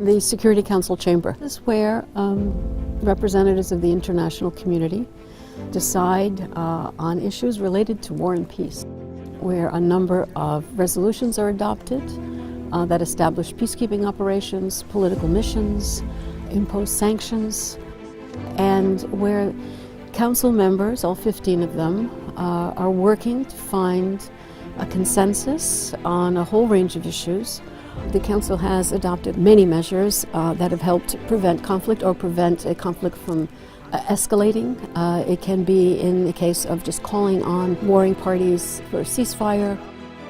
The Security Council chamber is where representatives of the international community decide on issues related to war and peace, where a number of resolutions are adopted that establish peacekeeping operations, political missions, impose sanctions, and where council members, all 15 of them, are working to find a consensus on a whole range of issues. The Council has adopted many measures that have helped prevent conflict or prevent a conflict from escalating. It can be in the case of just calling on warring parties for a ceasefire,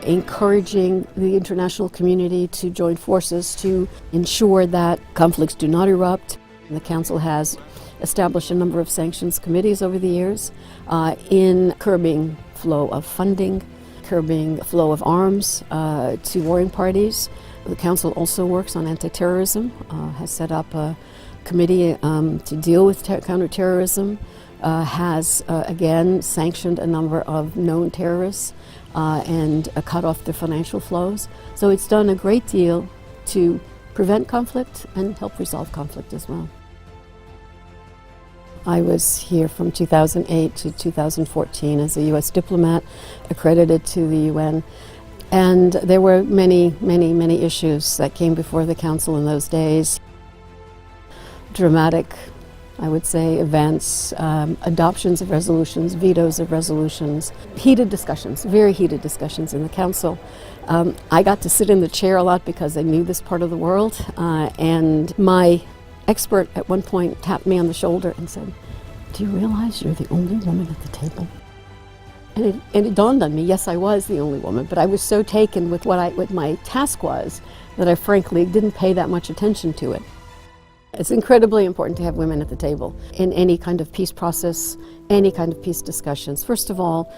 encouraging the international community to join forces to ensure that conflicts do not erupt. The Council has established a number of sanctions committees over the years in curbing flow of funding, curbing flow of arms to warring parties. The Council also works on anti-terrorism, has set up a committee to deal with counterterrorism, has again sanctioned a number of known terrorists and cut off their financial flows. So it's done a great deal to prevent conflict and help resolve conflict as well. I was here from 2008 to 2014 as a U.S. diplomat accredited to the UN. And there were many issues that came before the Council in those days. Dramatic, I would say, events, adoptions of resolutions, vetoes of resolutions, heated discussions, very heated discussions in the Council. I got to sit in the chair a lot because I knew this part of the world, and my expert at one point tapped me on the shoulder and said, "Do you realize you're the only woman at the table?" And it dawned on me, yes, I was the only woman, but I was so taken with what my task was that I frankly didn't pay that much attention to it. It's incredibly important to have women at the table in any kind of peace process, any kind of peace discussions. First of all,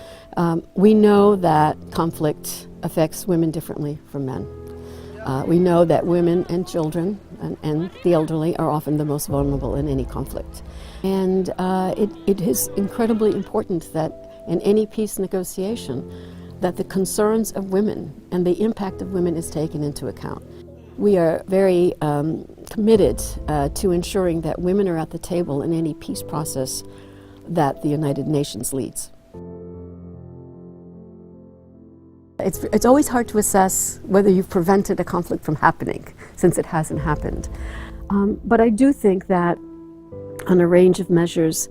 we know that conflict affects women differently from men. We know that women and children and the elderly are often the most vulnerable in any conflict. And it is incredibly important that in any peace negotiation, that the concerns of women and the impact of women is taken into account. We are very committed to ensuring that women are at the table in any peace process that the United Nations leads. It's always hard to assess whether you've prevented a conflict from happening, since it hasn't happened. But I do think that on a range of measures,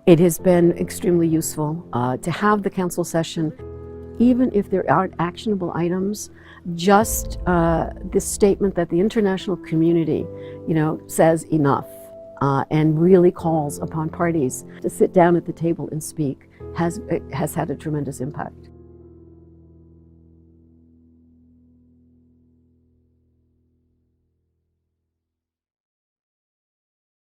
it has been extremely useful to have the Council session, even if there aren't actionable items, just this statement that the international community, says enough and really calls upon parties to sit down at the table and speak has had a tremendous impact.